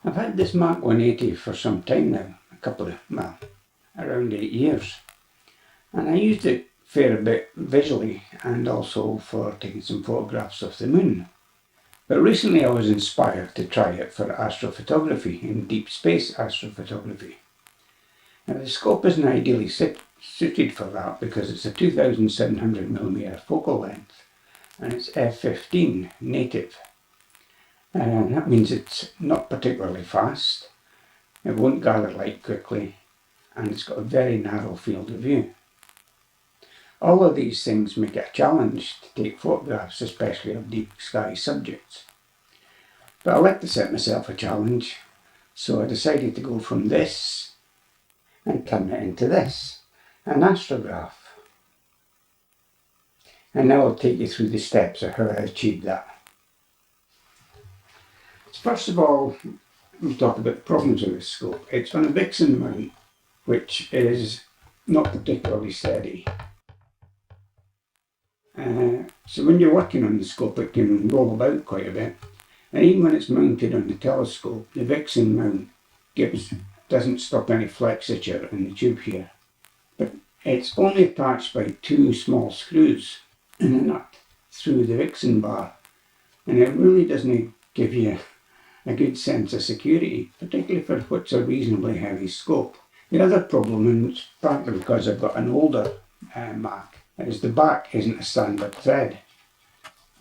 I've had this Mak180 for some time now, around 8 years. And I used it a fair bit visually and also for taking some photographs of the moon. But recently I was inspired to try it for astrophotography and deep space astrophotography. Now the scope isn't ideally suited for that because it's a 2700mm focal length and it's f/15 native. And that means it's not particularly fast, it won't gather light quickly, and it's got a very narrow field of view. All of these things make it a challenge to take photographs, especially of deep sky subjects. But I like to set myself a challenge, so I decided to go from this and turn it into this, an astrograph. And now I'll take you through the steps of how I achieved that. First of all, we'll talk about the problems with this scope. It's on a Vixen mount, which is not particularly steady. So when you're working on the scope, it can roll about quite a bit. And even when it's mounted on the telescope, the Vixen mount doesn't stop any flexiture in the tube here. But it's only attached by 2 small screws and a nut through the Vixen bar. And it really doesn't give you a good sense of security, particularly for what's a reasonably heavy scope. The other problem, and it's partly because I've got an older Mak, is the back isn't a standard thread.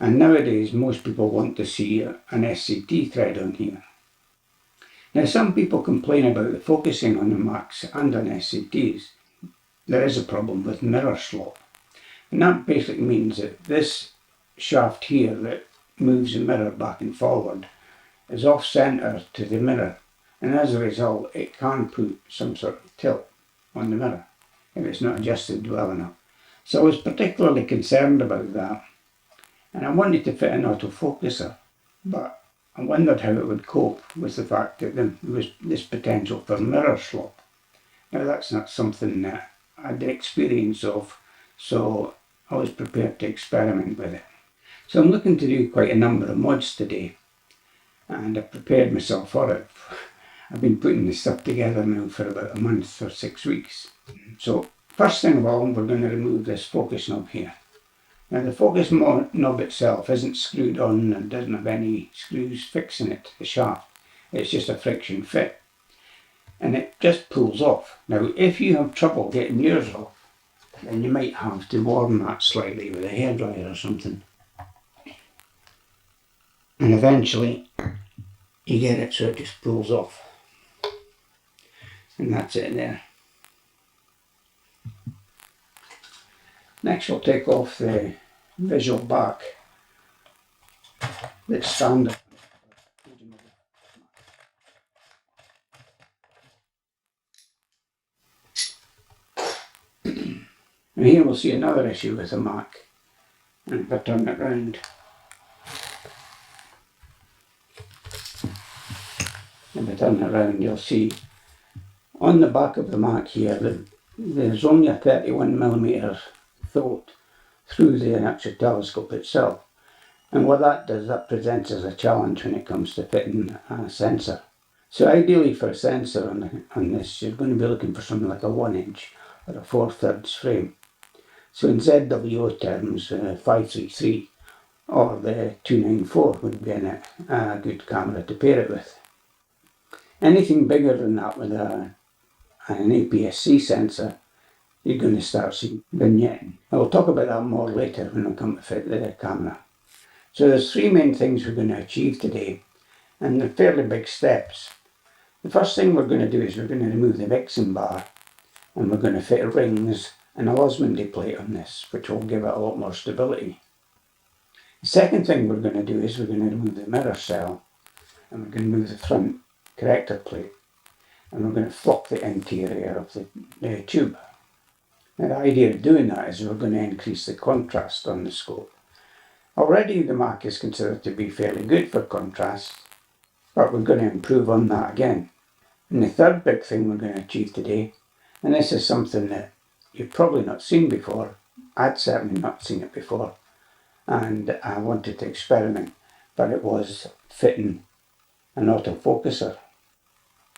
And nowadays most people want to see an SCT thread on here. Now some people complain about the focusing on the Maks and on SCTs. There is a problem with mirror slope. And that basically means that this shaft here that moves the mirror back and forward is off centre to the mirror, and as a result it can put some sort of tilt on the mirror if it's not adjusted well enough. So I was particularly concerned about that, and I wanted to fit an autofocuser, but I wondered how it would cope with the fact that there was this potential for mirror slope. Now that's not something that I had experience of, so I was prepared to experiment with it. So I'm looking to do quite a number of mods today, and I've prepared myself for it. I've been putting this stuff together now for about a month or 6 weeks. So first thing of all, we're going to remove this focus knob here. Now the focus knob itself isn't screwed on and doesn't have any screws fixing it to the shaft. It's just a friction fit, and it just pulls off. Now if you have trouble getting yours off, then you might have to warm that slightly with a hairdryer or something. And eventually you get it so it just pulls off. And that's it there. Next we'll take off the visual back that's standard. And here we'll see another issue with the Mak. And if I turn it round, you'll see on the back of the Mak here that there's only a 31mm throat through the actual telescope itself. And what that does, that presents as a challenge when it comes to fitting a sensor. So ideally for a sensor on this, you're going to be looking for something like a 1" or a 4/3 frame. So in ZWO terms, 533 or the 294 would be a good camera to pair it with. Anything bigger than that with an APS-C sensor, you're going to start seeing vignetting. I will talk about that more later when I come to fit the camera. So there's 3 main things we're going to achieve today, and they're fairly big steps. The first thing we're going to do is we're going to remove the Vixen bar, and we're going to fit rings and a Losmandy plate on this, which will give it a lot more stability. The second thing we're going to do is we're going to remove the mirror cell, and we're going to remove the front corrector plate, and we're going to flop the interior of the tube. Now the idea of doing that is we're going to increase the contrast on the scope. Already the Mak is considered to be fairly good for contrast, but we're going to improve on that again. And the third big thing we're going to achieve today, and this is something that you've probably not seen before, I'd certainly not seen it before, and I wanted to experiment, but it was fitting an autofocuser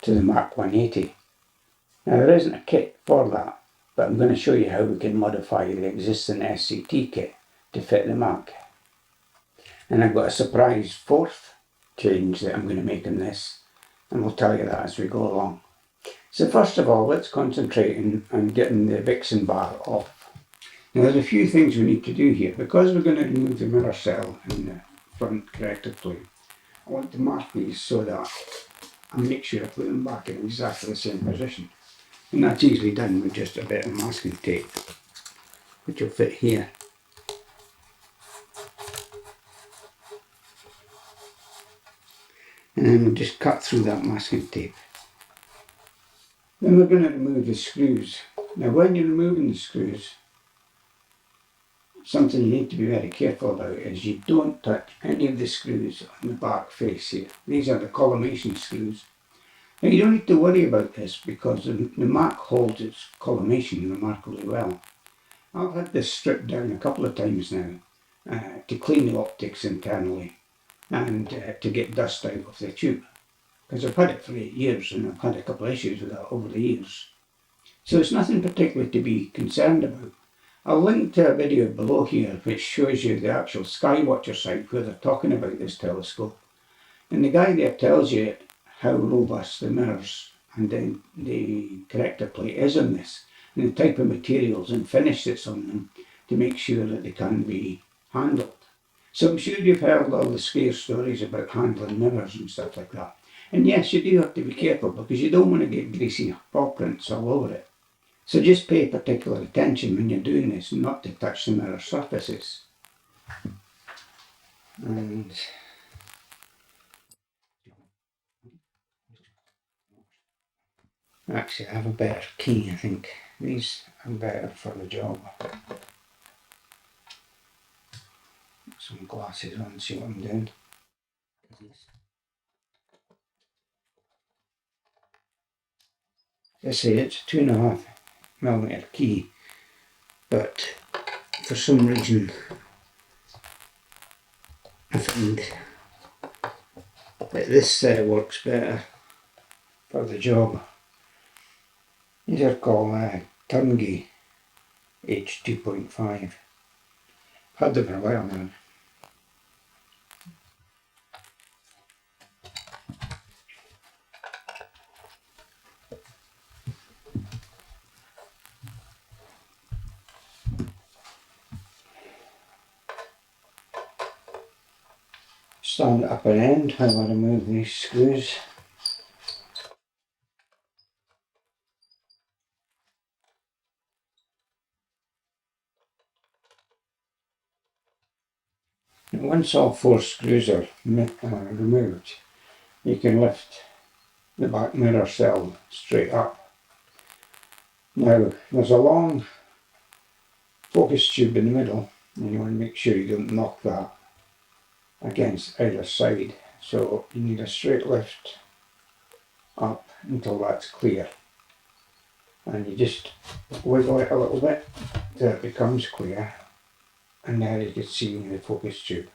to the Mak180. Now there isn't a kit for that, but I'm going to show you how we can modify the existing SCT kit to fit the Mak. And I've got a surprise fourth change that I'm going to make in this, and we'll tell you that as we go along. So first of all, let's concentrate on getting the Vixen Bar off. Now there's a few things we need to do here. Because we're going to remove the mirror cell in the front corrector plate, I want to mark these so that I make sure I put them back in exactly the same position. And that's easily done with just a bit of masking tape, which will fit here. And then we'll just cut through that masking tape. Then we're going to remove the screws. Now when you're removing the screws, something you need to be very careful about is you don't touch any of the screws on the back face here. These are the collimation screws. Now you don't need to worry about this because the Mak holds its collimation remarkably well. I've had this stripped down a couple of times now to clean the optics internally and to get dust out of the tube. Because I've had it for 8 years and I've had a couple of issues with that over the years. So it's nothing particularly to be concerned about. I'll link to a video below here which shows you the actual Skywatcher site where they're talking about this telescope. And the guy there tells you how robust the mirrors and then the corrector plate is on this, and the type of materials and finish that's on them to make sure that they can be handled. So I'm sure you've heard all the scare stories about handling mirrors and stuff like that. And yes, you do have to be careful because you don't want to get greasy paw prints all over it. So just pay particular attention when you're doing this not to touch the mirror surfaces. And actually I have a better key, I think. These are better for the job. Put some glasses on, see what I'm doing. I say it's a 2.5mm key, but for some reason I find that this works better for the job. These are called Turnkey H2.5. Had them for a while now. Stand at upper end, I want to remove these screws. And once all 4 screws are removed, you can lift the back mirror cell straight up. Now there's a long focus tube in the middle and you want to make sure you don't knock that against either side. So you need a straight lift up until that's clear. And you just wiggle it a little bit till it becomes clear, and now you can see the focus tube.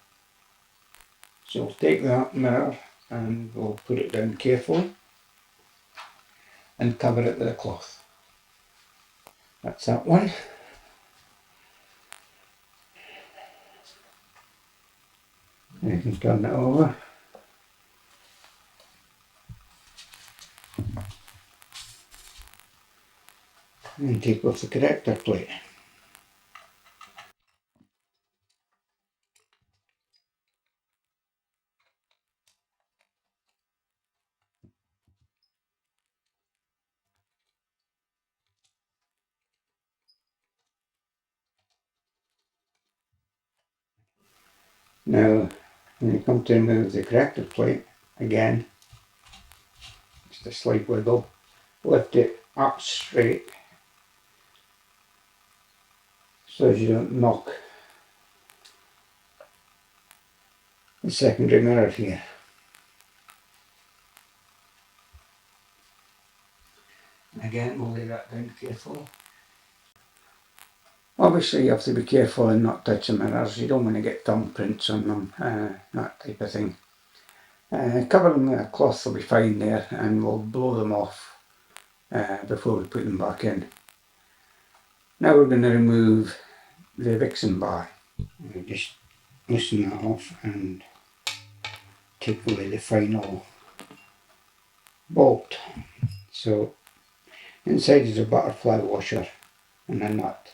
So we'll take that mirror and we'll put it down carefully and cover it with a cloth. That's that one. And you can turn it over. And take off the corrector plate. Now, when you come to remove the corrector plate, again, just a slight wiggle, lift it up straight so as you don't knock the secondary mirror here. Again, we'll lay that down carefully. Obviously you have to be careful and not touch the mirrors, you don't want to get thumbprints on them, that type of thing. Cover them with a cloth will be fine there, and we'll blow them off before we put them back in. Now we're going to remove the Vixen Bar. We'll just loosen that off and take away the final bolt. So inside is a butterfly washer and a nut.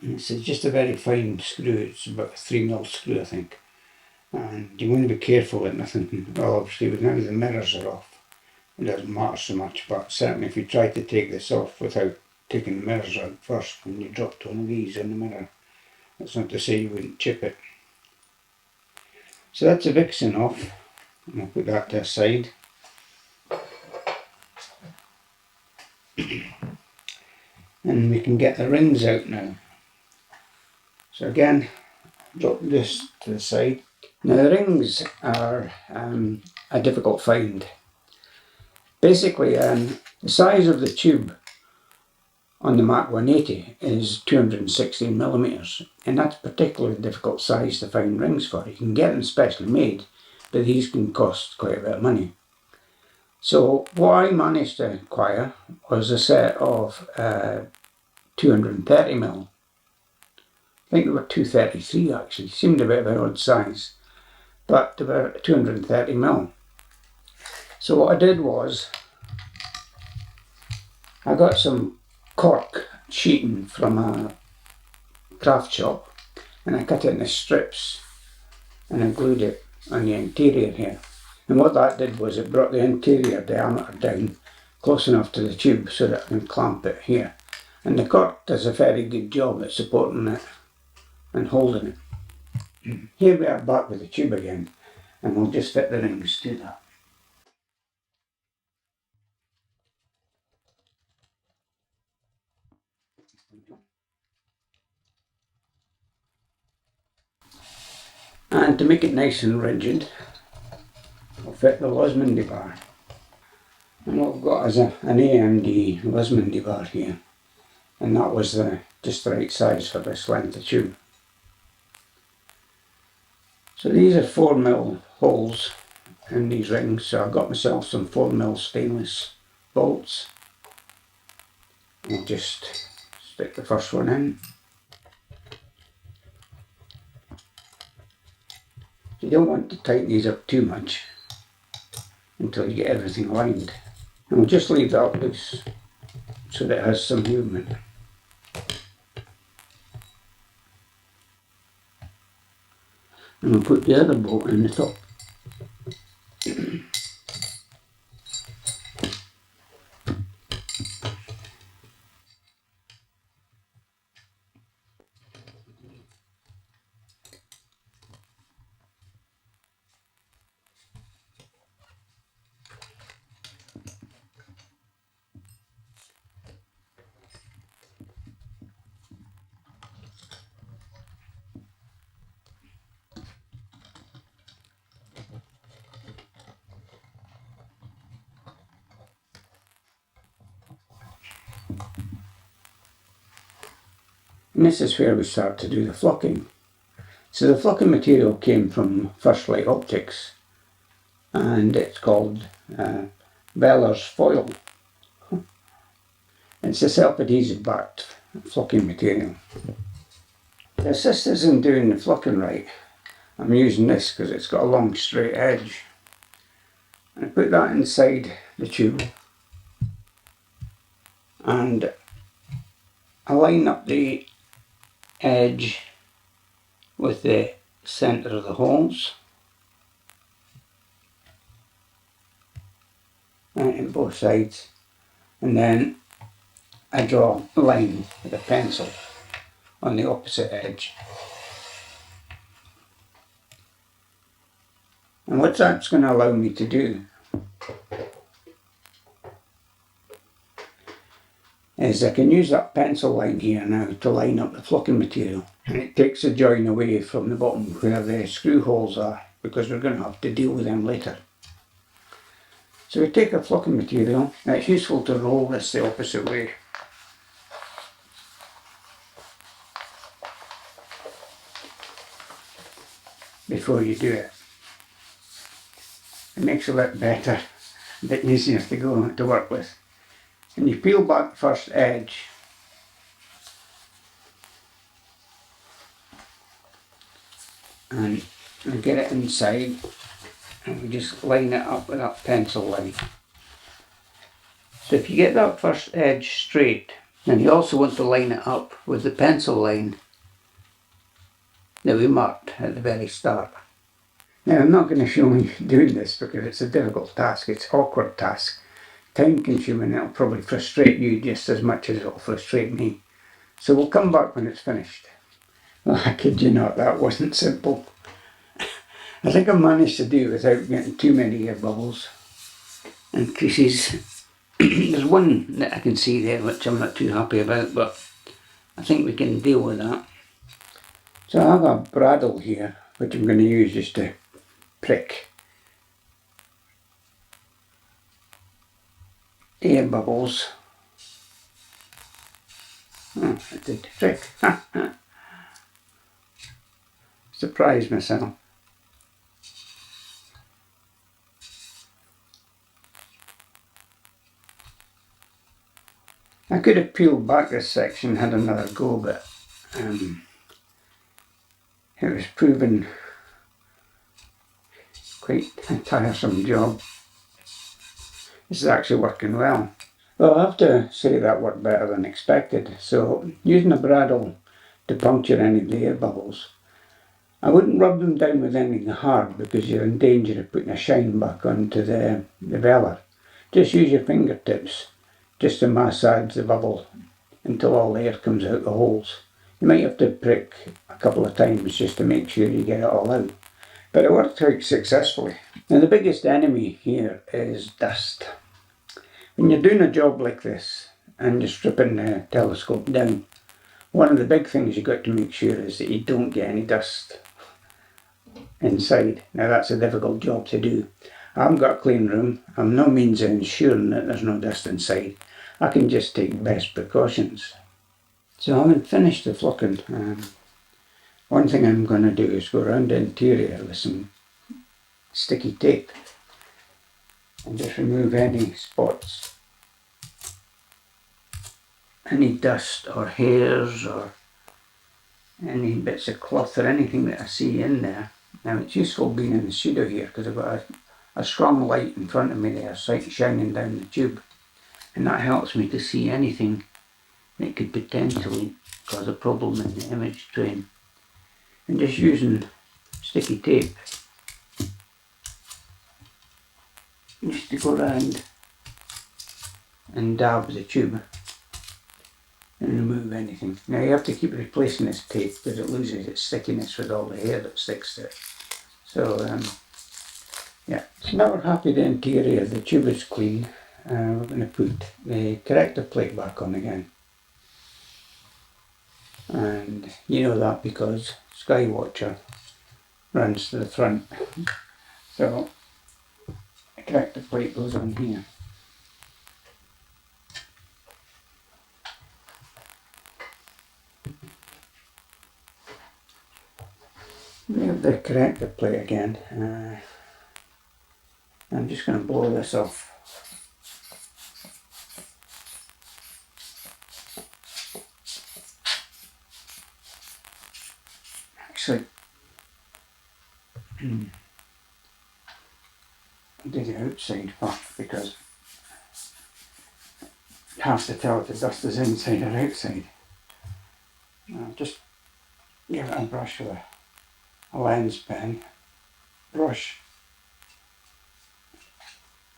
This is just a very fine screw. It's about a 3mm screw, I think. And you want to be careful that nothing, well, obviously now the mirrors are off, it doesn't matter so much, but certainly if you try to take this off without taking the mirrors out first, when you dropped one of these in the mirror, that's not to say you wouldn't chip it. So that's the Vixen off, and I'll put that to the side. And we can get the rings out now. So again, drop this to the side. Now the rings are a difficult find. Basically, the size of the tube on the Mak180 is 216mm, and that's a particularly difficult size to find rings for. You can get them specially made, but these can cost quite a bit of money. So what I managed to acquire was a set of 230mm. I think they were 233 actually, seemed a bit of an odd size, but they were 230mm. So what I did was, I got some cork sheeting from a craft shop and I cut it into strips and I glued it on the interior here. And what that did was it brought the interior diameter down close enough to the tube so that I can clamp it here. And the cork does a very good job at supporting it and holding it. Here we are back with the tube again, and we'll just fit the rings to that. And to make it nice and rigid, we'll fit the Losmandy bar. And what we've got is an AMD Losmandy bar here, and that was just the right size for this length of tube. So these are 4mm holes in these rings, so I got myself some 4mm stainless bolts. I'll just stick the first one in. You don't want to tighten these up too much until you get everything aligned. And we'll just leave that loose so that it has some movement. And we'll put the other bolt in the top. And this is where we start to do the flocking. So the flocking material came from First Light Optics, and it's called Weller's foil. It's a self-adhesive backed flocking material. To assist us in doing the flocking right, I'm using this because it's got a long straight edge. And I put that inside the tube and I line up the edge with the centre of the holes in both sides, and then I draw a line with a pencil on the opposite edge. And what that's going to allow me to do is I can use that pencil line here now to line up the flocking material, and it takes the join away from the bottom where the screw holes are, because we're going to have to deal with them later. So we take our flocking material, and it's useful to roll this the opposite way. before you do it. It makes it a bit better, a bit easier to work with. And you peel back the first edge, and we get it inside, and we just line it up with that pencil line. So if you get that first edge straight, then you also want to line it up with the pencil line that we marked at the very start. Now I'm not going to show you doing this because it's a difficult task, it's an awkward task, time consuming, it'll probably frustrate you just as much as it'll frustrate me. So we'll come back when it's finished. Well, I kid you not, that wasn't simple. I think I managed to do it without getting too many air bubbles and creases. There's one that I can see there which I'm not too happy about, but I think we can deal with that. So I have a bradawl here which I'm going to use just to prick the air bubbles. Oh, it did the trick. Surprised myself. I could have peeled back this section and had another go, but it was proven quite a tiresome job. This is actually working well. Well, I have to say that worked better than expected. So using a bradawl to puncture any of the air bubbles, I wouldn't rub them down with anything hard because you're in danger of putting a shine back onto the velar. Just use your fingertips just to massage the bubble until all the air comes out the holes. You might have to prick a couple of times just to make sure you get it all out. But it worked quite successfully. Now the biggest enemy here is dust. When you're doing a job like this and you're stripping the telescope down, one of the big things you've got to make sure is that you don't get any dust inside. Now that's a difficult job to do. I haven't got a clean room. I'm no means ensuring that there's no dust inside. I can just take best precautions. So having finished the flucking, one thing I'm going to do is go around the interior with some sticky tape and just remove any spots, any dust or hairs or any bits of cloth or anything that I see in there. Now it's useful being in the studio here because I've got a strong light in front of me there, shining down the tube, and that helps me to see anything that could potentially cause a problem in the image train. And just using sticky tape just to go around and dab the tube and remove anything. Now you have to keep replacing this tape because it loses its stickiness with all the hair that sticks to it. So yeah, so now we're happy the interior, the tube is clean. We're going to put the corrector plate back on again. And you know that because Skywatcher runs to the front. So the corrector plate goes on here. We have the corrector plate again. I'm just going to blow this off. Actually, I'll do the outside part because you have to tell if the dust is inside or outside. I'll just give it a brush with a lens pen. Brush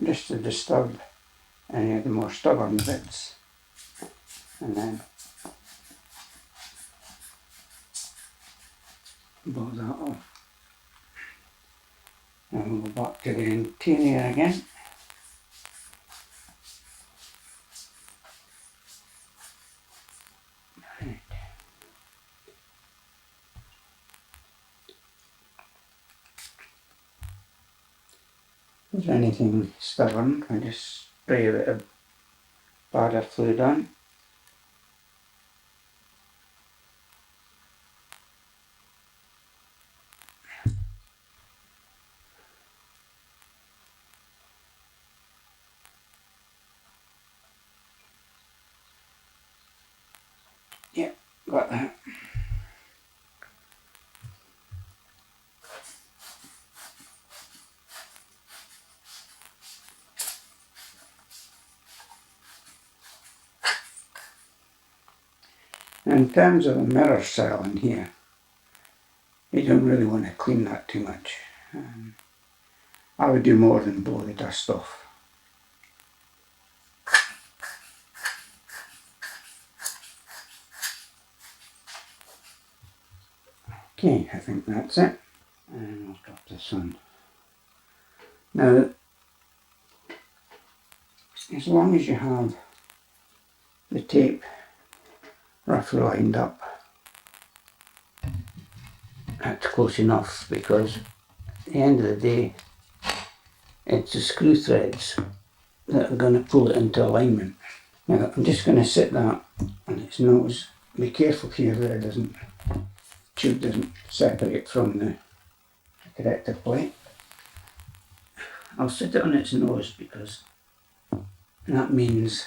just to disturb any of the more stubborn bits, and then blow that off. And we'll go back to the interior again. Right. If there's anything stubborn, I just spray a bit of powder fluid on. Yeah, got that. In terms of the mirror cell in here, you don't really want to clean that too much. I would do more than blow the dust off. Okay, I think that's it. And I'll drop this on. Now, as long as you have the tape roughly lined up, that's close enough, because at the end of the day, it's the screw threads that are going to pull it into alignment. Now, I'm just going to sit that on its nose. Be careful here that the tube doesn't separate from the corrector plate. I'll sit it on its nose because that means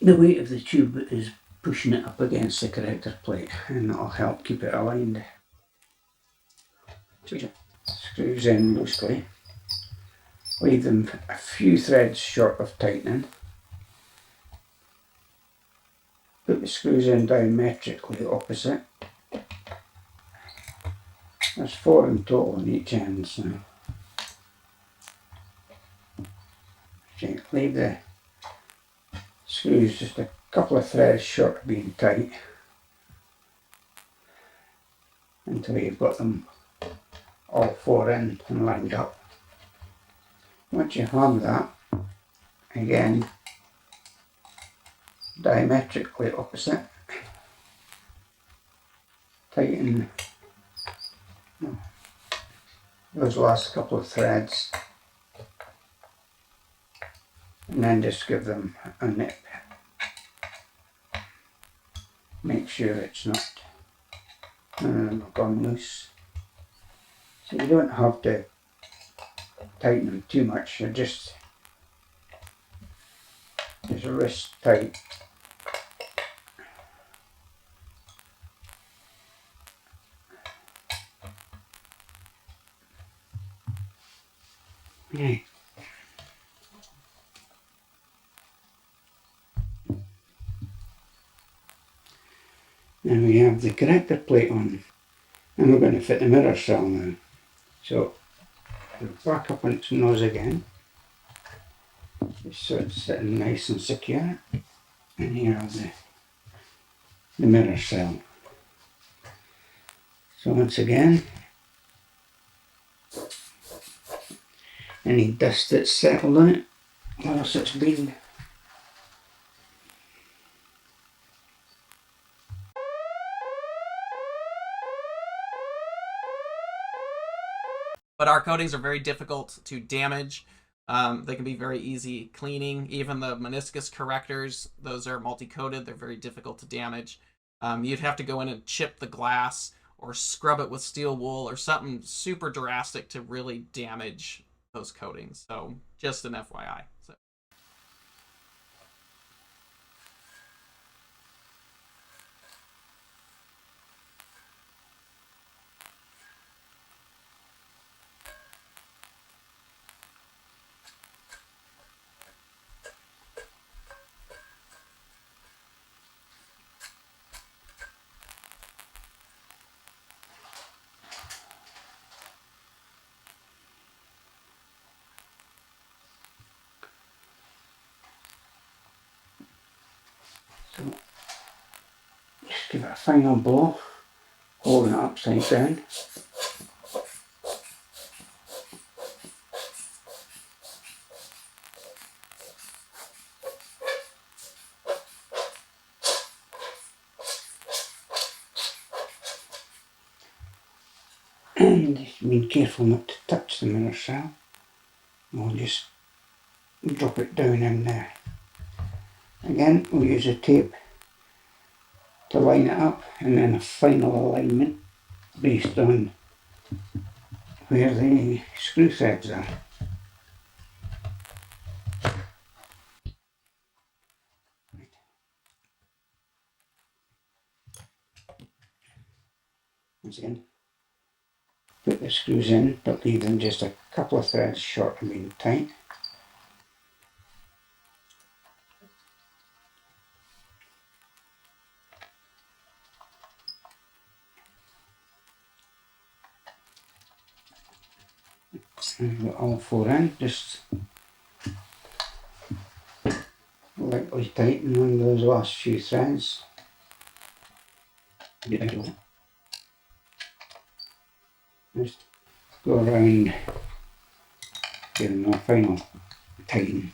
the weight of the tube is pushing it up against the corrector plate, and that'll help keep it aligned. Screws in loosely. Leave them a few threads short of tightening. Put the screws in diametrically opposite. There's 4 in total on each end, so leave the screws just a couple of threads short of being tight until you've got them all 4 in and lined up. Once you have that, again, diametrically opposite, tighten those last couple of threads and then just give them a nip. Make sure it's not gone loose. So you don't have to tighten them too much, you're just wrist tight. Okay. Then we have the corrector plate on, and we're going to fit the mirror cell now. So we'll back up on its nose again, just so it's sitting nice and secure. And here are the mirror cell. So once again, any dust that's settled on it whilst it's been But our coatings are very difficult to damage. They can be very easy cleaning. Even the meniscus correctors, those are multi-coated. They're very difficult to damage. You'd have to go in and chip the glass or scrub it with steel wool or something super drastic to really damage those coatings. So just an FYI. So. So just give it a final blow, holding it upside down. And be careful not to touch the mirror cell. We'll just drop it down in there. Again, we'll use a tape to line it up, and then a final alignment based on where the screw threads are. once again. Put the screws in, but leave them just a couple of threads short of being tight. And got all four in, just lightly tighten on those last few threads. Just go around, give them a final tighten.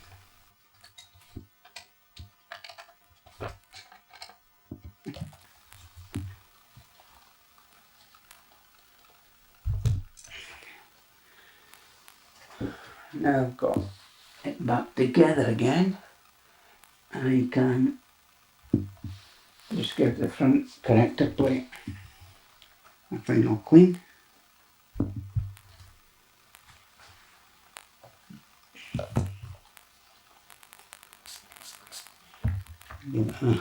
Now I've got it back together again, I can just give the front connector plate a final clean. Give it a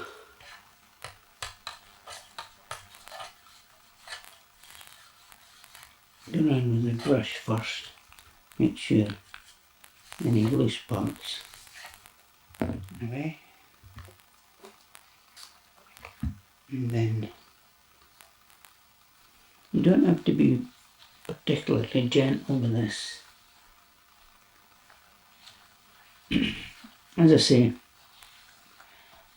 go around with the brush first, make sure any loose parts away, and then you don't have to be particularly gentle with this. As I say,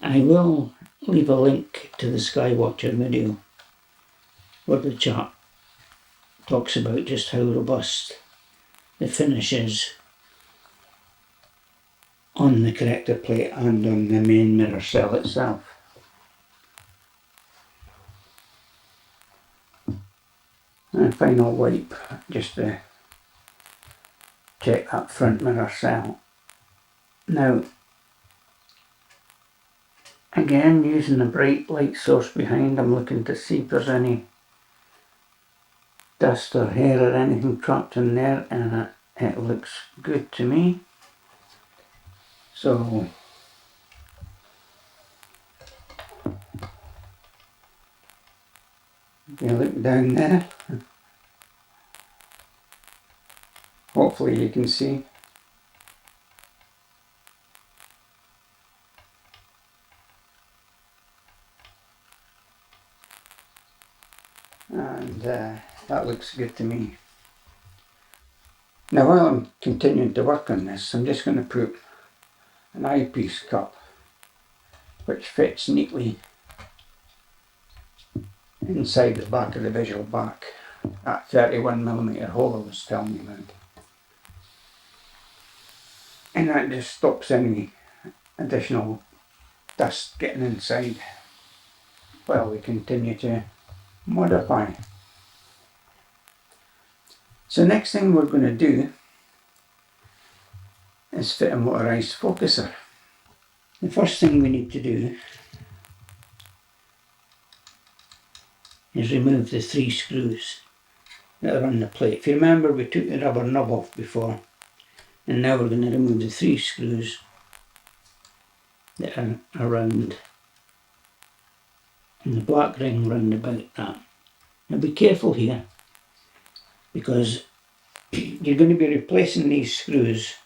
I will leave a link to the Skywatcher video where the chap talks about just how robust the finish is on the corrector plate and on the main mirror cell itself. And a final wipe just to check that front mirror cell. Now, again, using the bright light source behind, I'm looking to see if there's any dust or hair or anything trapped in there, and it looks good to me. So if you look down there, hopefully you can see. And that looks good to me. Now while I'm continuing to work on this, I'm just going to put an eyepiece cup which fits neatly inside the back of the visual back, that 31mm hole I was telling you about. And that just stops any additional dust getting inside while we continue to modify. So next thing we're going to do is fit a motorised focuser. The first thing we need to do is remove the 3 screws that are on the plate. If you remember, we took the rubber knob off before, and now we're going to remove the 3 screws that are around and the black ring round about that. Now be careful here, because you're going to be replacing these screws,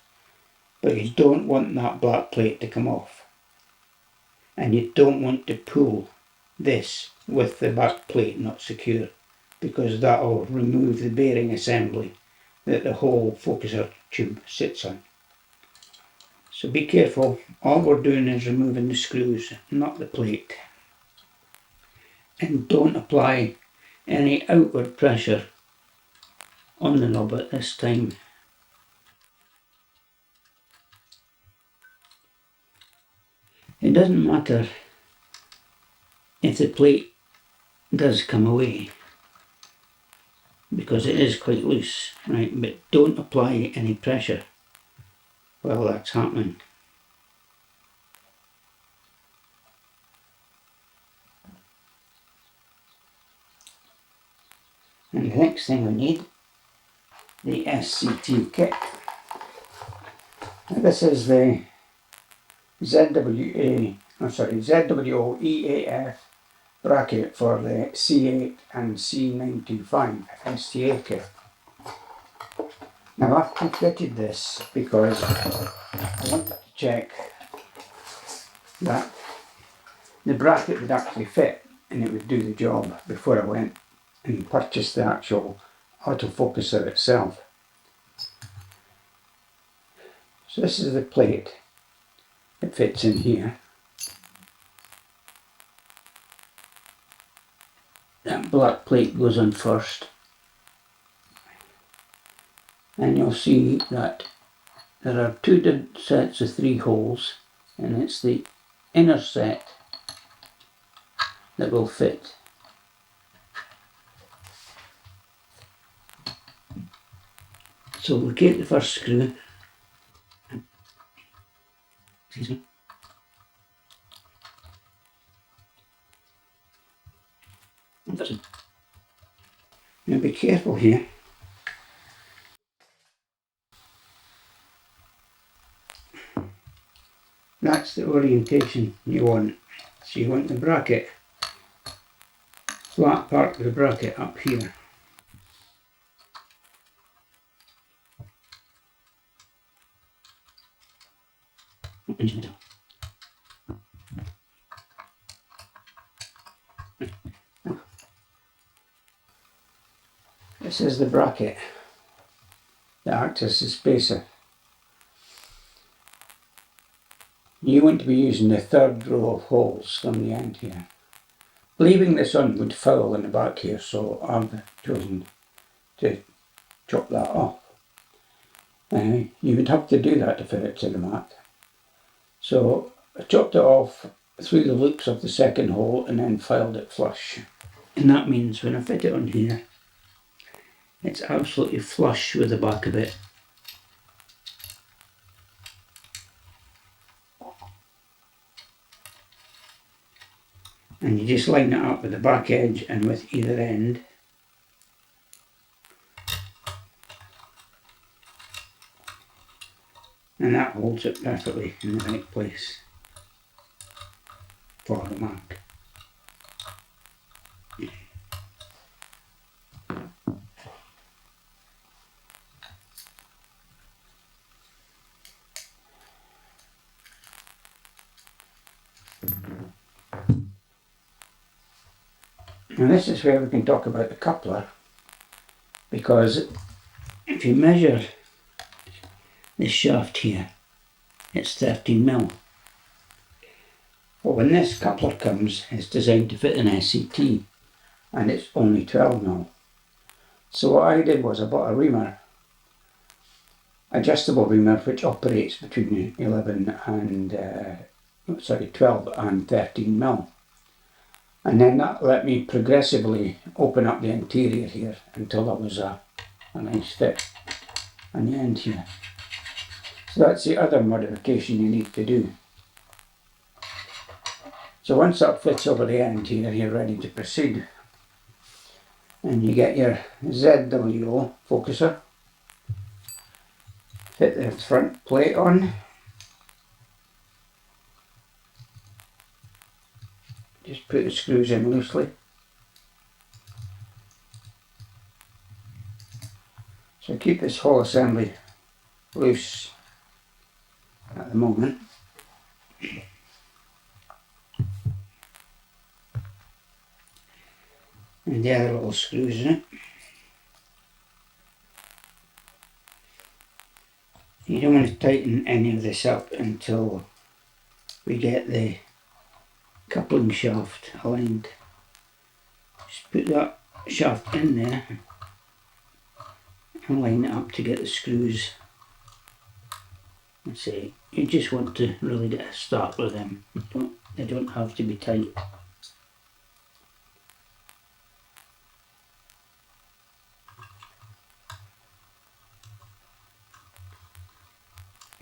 but you don't want that black plate to come off, and you don't want to pull this with the back plate not secure, because that will remove the bearing assembly that the whole focuser tube sits on. So be careful, all we're doing is removing the screws, not the plate. And don't apply any outward pressure on the knob at this time. It doesn't matter if the plate does come away, because it is quite loose, right? But don't apply any pressure while that's happening. And the next thing we need, the SCT kit. Now this is the ZWO EAF bracket for the C8 and C925 STA kit. Now I've fitted this because I wanted to check that the bracket would actually fit and it would do the job before I went and purchased the actual autofocuser itself. So this is the plate. It fits in here. That black plate goes on first. And you'll see that there are two sets of 3 holes, and it's the inner set that will fit. So we'll get the first screw. Excuse me. Now be careful here. That's the orientation you want. So you want the bracket, flat part of the bracket up here. This is the bracket that acts as the spacer. You want to be using the 3rd row of holes from the end here. Leaving this on would foul in the back here, so I've chosen to chop that off. You would have to do that to fit it to the mat. So I chopped it off through the loops of the 2nd hole and then filed it flush. And that means when I fit it on here, it's absolutely flush with the back of it. And you just line it up with the back edge and with either end. And that holds it perfectly in the right place for the Mac. Now this is where we can talk about the coupler, because if you measure this shaft here, it's 13mm. But when this coupler comes, it's designed to fit an SCT and it's only 12mm. So what I did was I bought a reamer, adjustable reamer, which operates between 12 and 13mm. And then that let me progressively open up the interior here until that was a nice fit on the end here. So that's the other modification you need to do. So once that fits over the end here, you're ready to proceed. And you get your ZWO focuser, fit the front plate on. Just put the screws in loosely. So keep this whole assembly loose at the moment. And the other little screws in it. You don't want to tighten any of this up until we get the coupling shaft aligned. Just put that shaft in there and line it up to get the screws. And say you just want to really get a start with them. They don't have to be tight.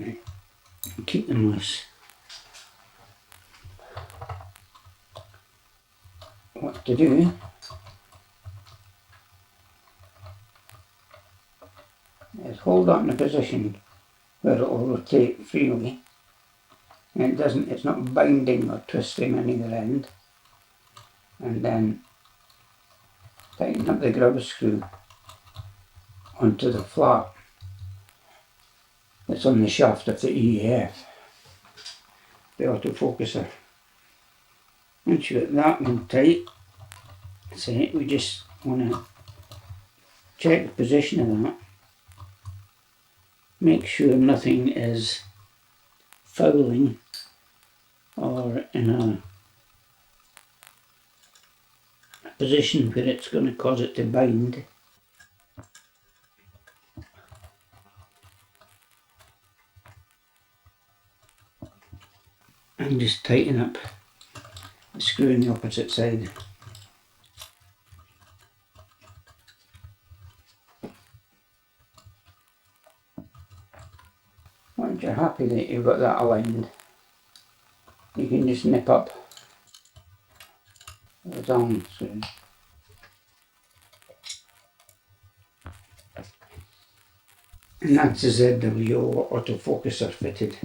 Right. And keep them loose. What to do is hold that in a position where it will rotate freely and it's not binding or twisting on either end, and then tighten up the grub screw onto the flap that's on the shaft of the EAF, the autofocuser. Once you get that one tight, see, we just want to check the position of that, make sure nothing is fouling or in a position where it's going to cause it to bind. And just tighten up the screw on the opposite side. Once you're happy that you've got that aligned, you can just nip up those arm screws. And that's the ZWO autofocuser fitted.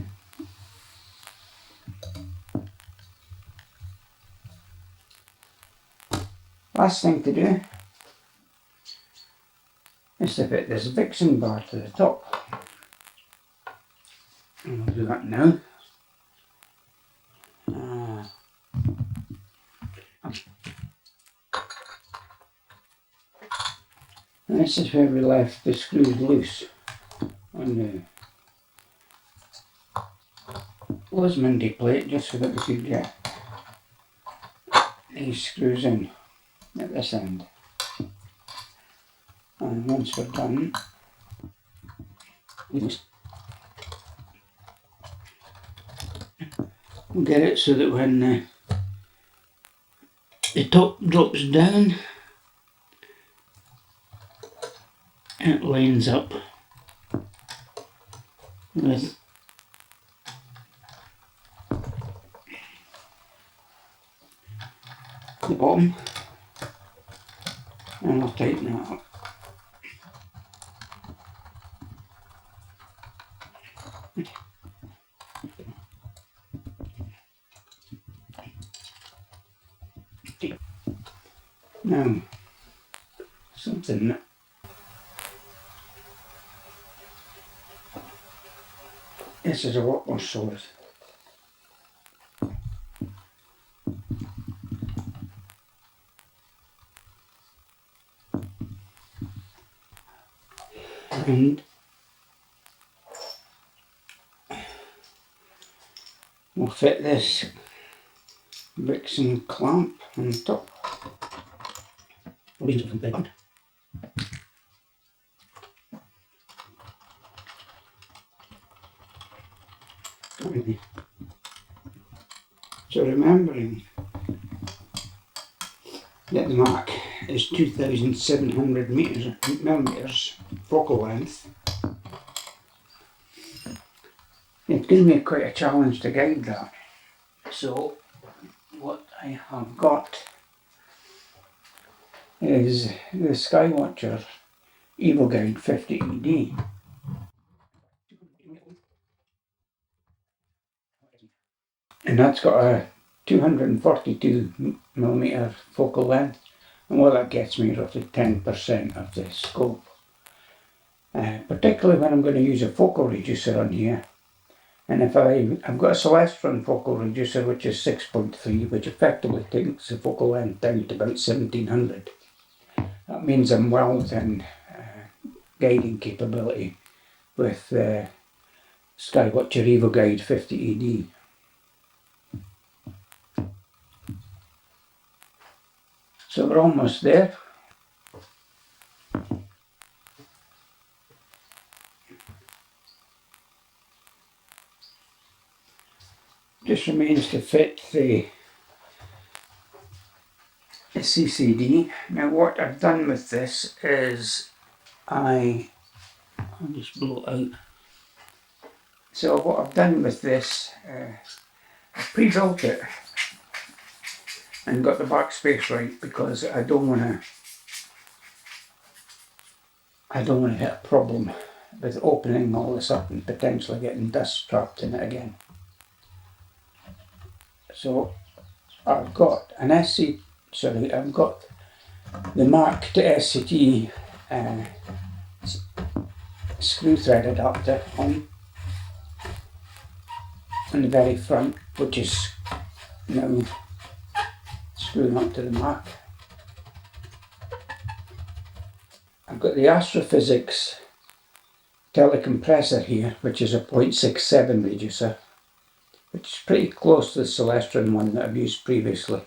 Last thing to do is to fit this Vixen bar to the top. And we'll do that now. And this is where we left the screws loose on the Losmandy plate, just so that we could get these screws in at this end. And once we're done, we'll get it so that when the top drops down, it lines up with the bottom, and I'll tighten that up. Now, something that this is a lot more solid. And we'll fit this Vixen clamp on the top. So remembering that the Mak is 2,700 millimeters focal length, it's going to be quite a challenge to guide that. So what I have got is the Skywatcher ASI533MC. And that's got a 242mm focal length, and well, that gets me roughly 10% of the scope. Particularly when I'm going to use a focal reducer on here. And if I've got a Celestron focal reducer which is 6.3, which effectively takes the focal length down to about 1700. That means I'm well within guiding capability with the Skywatcher EvoGuide 50AD. So we're almost there. Just remains to fit the CCD. Now what I've done with this is I'll just blow it out. So what I've done with this, I pre-built it and got the backspace right, because I don't want to hit a problem with opening all this up and potentially getting dust trapped in it again. So I've got an sorry, I've got the Mak180P screw thread adapter on the very front, which is now screwing up to the Mak. I've got the Astrophysics telecompressor here, which is a 0.67 reducer, which is pretty close to the Celestron one that I've used previously.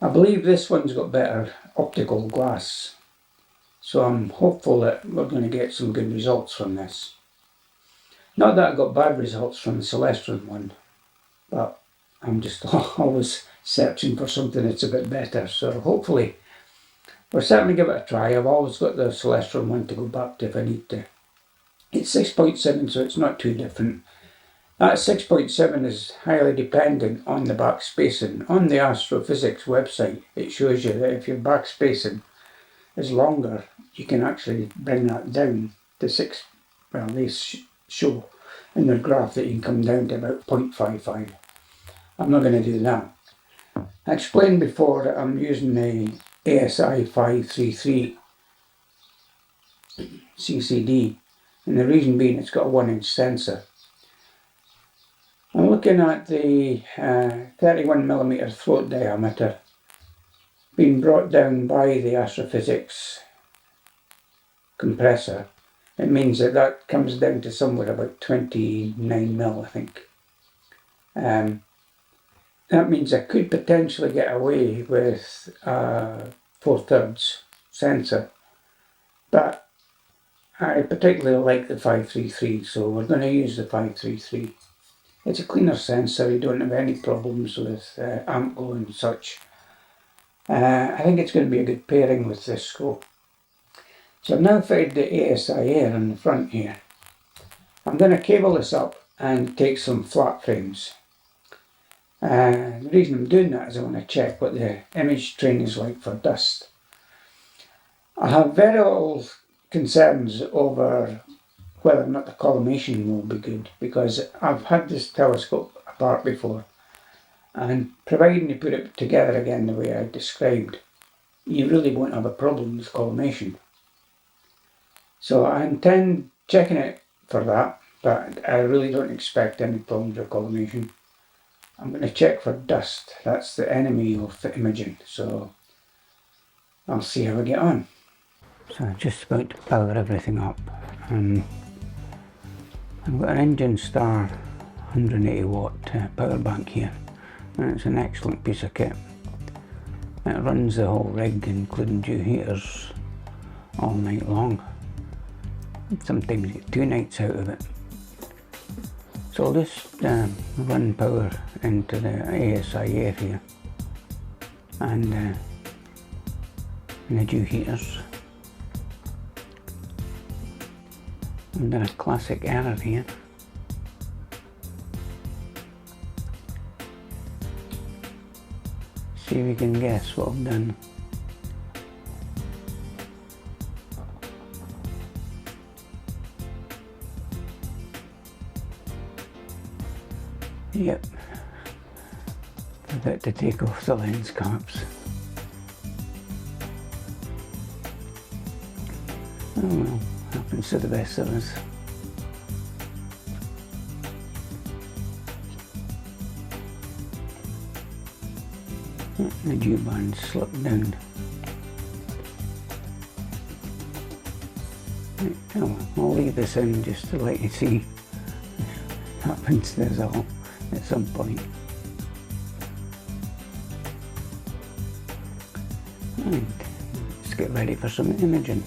I believe this one's got better optical glass, so I'm hopeful that we're going to get some good results from this. Not that I got bad results from the Celestron one, but I'm just always searching for something that's a bit better, so hopefully we'll certainly give it a try. I've always got the Celestron one to go back to if I need to. It's 6.7, so it's not too different. That 6.7 is highly dependent on the backspacing. On the Astrophysics website, it shows you that if your backspacing is longer, you can actually bring that down to 6. Well, they show in their graph that you can come down to about 0.55. I'm not going to do that. I explained before that I'm using the ASI533 CCD, and the reason being it's got a 1-inch sensor. I'm looking at the 31mm throat diameter being brought down by the Astrophysics compressor. It means that that comes down to somewhere about 29mm, I think. That means I could potentially get away with a 4/3 sensor, but I particularly like the 533, so we're going to use the 533. It's a cleaner sensor, you don't have any problems with amp glow and such. I think it's going to be a good pairing with this scope. So I've now fitted the ASI air on the front here. I'm going to cable this up and take some flat frames. The reason I'm doing that is I want to check what the image train is like for dust. I have very little concerns over whether or not the collimation will be good, because I've had this telescope apart before, and providing you put it together again the way I described, you really won't have a problem with collimation. So I intend checking it for that, but I really don't expect any problems with collimation. I'm going to check for dust. That's the enemy of imaging, so I'll see how we get on. So I'm just about to power everything up. I've got an Engine Star 180 watt power bank here, and it's an excellent piece of kit. It runs the whole rig, including dew heaters, all night long. Sometimes you get 2 nights out of it. So I'll just run power into the ASI here and the dew heaters. I've done a classic error here. See if you can guess what I've done. Yep, forgot to take off the lens caps. Oh well, happens to the best of us. The dew band slipped down. Right, oh well, I'll leave this in just to let you see what happens to us all at some point. And let's get ready for some imaging.